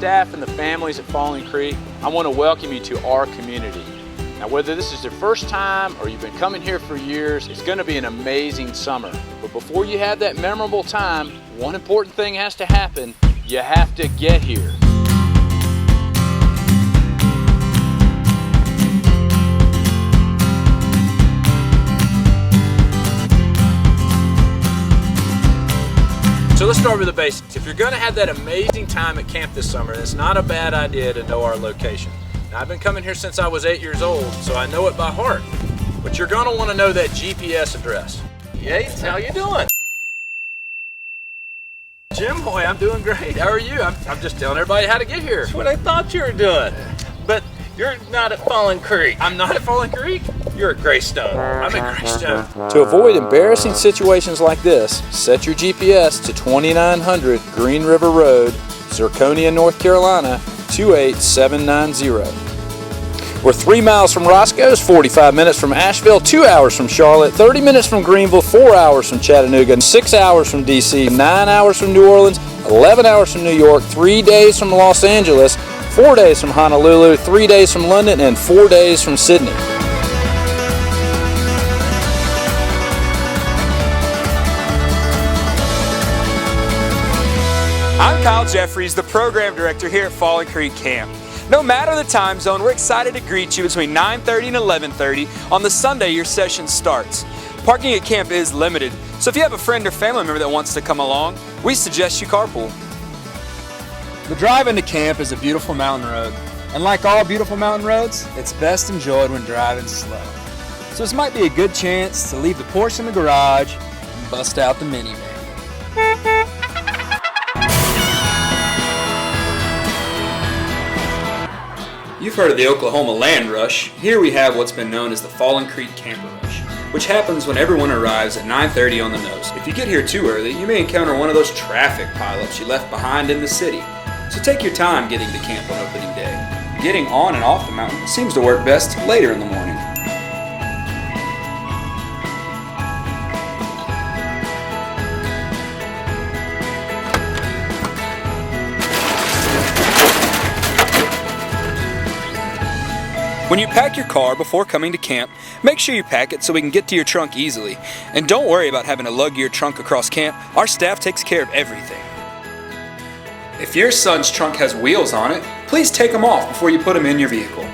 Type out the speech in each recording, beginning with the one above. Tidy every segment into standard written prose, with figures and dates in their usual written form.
staff and the families at Falling Creek, I want to welcome you to our community. Now, whether this is your first time or you've been coming here for years, it's going to be an amazing summer. But before you have that memorable time, one important thing has to happen. You have to get here. So let's start with the basics. If you're going to have that amazing time at camp this summer, it's not a bad idea to know our location. Now, I've been coming here since I was 8 years old, so I know it by heart. But you're going to want to know that GPS address. Yates, how you doing? Jim Hoy, I'm doing great. How are you? I'm just telling everybody how to get here. That's what I thought you were doing. But you're not at Falling Creek. I'm not at Falling Creek. You're at Greystone. I'm at Greystone. To avoid embarrassing situations like this, set your GPS to 2900 Green River Road, Zirconia, North Carolina, 28790. We're 3 miles from Roscoe's, 45 minutes from Asheville, 2 hours from Charlotte, 30 minutes from Greenville, 4 hours from Chattanooga, 6 hours from DC, 9 hours from New Orleans, 11 hours from New York, 3 days from Los Angeles, 4 days from Honolulu, 3 days from London, and 4 days from Sydney. I'm Kyle Jeffries, the Program Director here at Falling Creek Camp. No matter the time zone, we're excited to greet you between 9:30 and 11:30 on the Sunday your session starts. Parking at camp is limited, so if you have a friend or family member that wants to come along, we suggest you carpool. The drive into camp is a beautiful mountain road, and like all beautiful mountain roads, it's best enjoyed when driving slow. So this might be a good chance to leave the Porsche in the garage and bust out the minivan. You've heard of the Oklahoma Land Rush. Here we have what's been known as the Falling Creek Camper Rush, which happens when everyone arrives at 9:30 on the nose. If you get here too early, you may encounter one of those traffic pileups you left behind in the city. So take your time getting to camp on opening day. Getting on and off the mountain seems to work best later in the morning. When you pack your car before coming to camp, make sure you pack it so we can get to your trunk easily. And don't worry about having to lug your trunk across camp. Our staff takes care of everything. If your son's trunk has wheels on it, please take them off before you put them in your vehicle.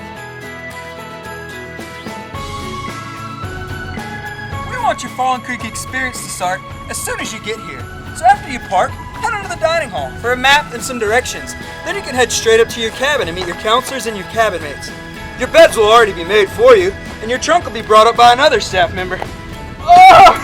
We want your Falling Creek experience to start as soon as you get here. So after you park, head on to the dining hall for a map and some directions. Then you can head straight up to your cabin and meet your counselors and your cabin mates. Your beds will already be made for you, and your trunk will be brought up by another staff member. Oh!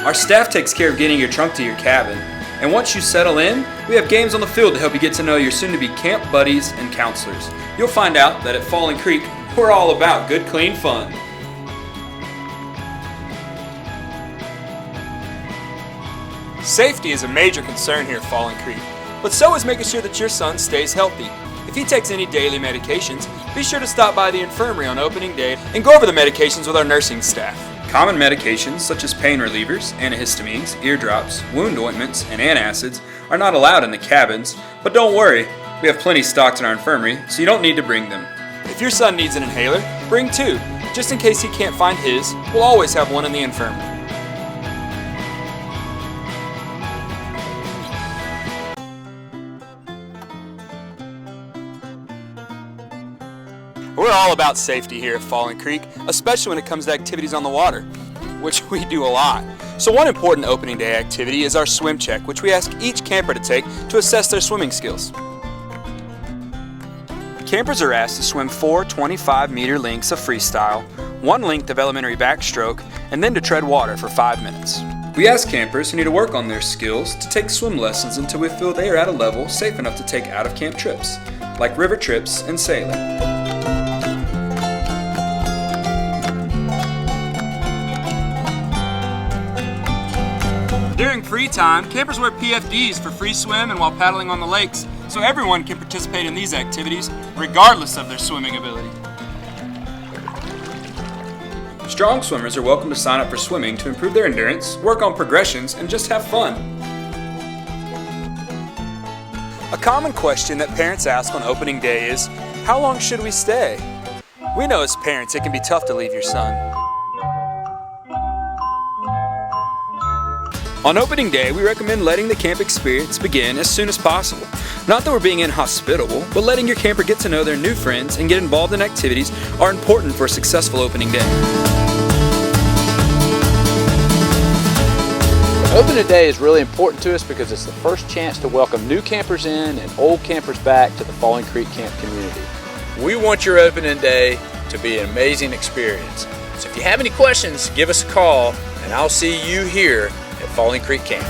Our staff takes care of getting your trunk to your cabin. And once you settle in, we have games on the field to help you get to know your soon-to-be camp buddies and counselors. You'll find out that at Falling Creek, we're all about good, clean fun. Safety is a major concern here at Falling Creek, but so is making sure that your son stays healthy. If he takes any daily medications, be sure to stop by the infirmary on opening day and go over the medications with our nursing staff. Common medications such as pain relievers, antihistamines, eardrops, wound ointments, and antacids are not allowed in the cabins, but don't worry, we have plenty stocked in our infirmary, so you don't need to bring them. If your son needs an inhaler, bring 2. Just in case he can't find his, we'll always have one in the infirmary. We're all about safety here at Falling Creek, especially when it comes to activities on the water, which we do a lot. So one important opening day activity is our swim check, which we ask each camper to take to assess their swimming skills. Campers are asked to swim 4 25-meter lengths of freestyle, 1 length of elementary backstroke, and then to tread water for 5 minutes. We ask campers who need to work on their skills to take swim lessons until we feel they are at a level safe enough to take out-of-camp trips, like river trips and sailing. During free time, campers wear PFDs for free swim and while paddling on the lakes, so everyone can participate in these activities regardless of their swimming ability. Strong swimmers are welcome to sign up for swimming to improve their endurance, work on progressions, and just have fun. A common question that parents ask on opening day is, how long should we stay? We know as parents it can be tough to leave your son. On opening day, we recommend letting the camp experience begin as soon as possible. Not that we're being inhospitable, but letting your camper get to know their new friends and get involved in activities are important for a successful opening day. Opening day is really important to us because it's the first chance to welcome new campers in and old campers back to the Falling Creek Camp community. We want your opening day to be an amazing experience. So if you have any questions, give us a call and I'll see you here at Falling Creek Camp.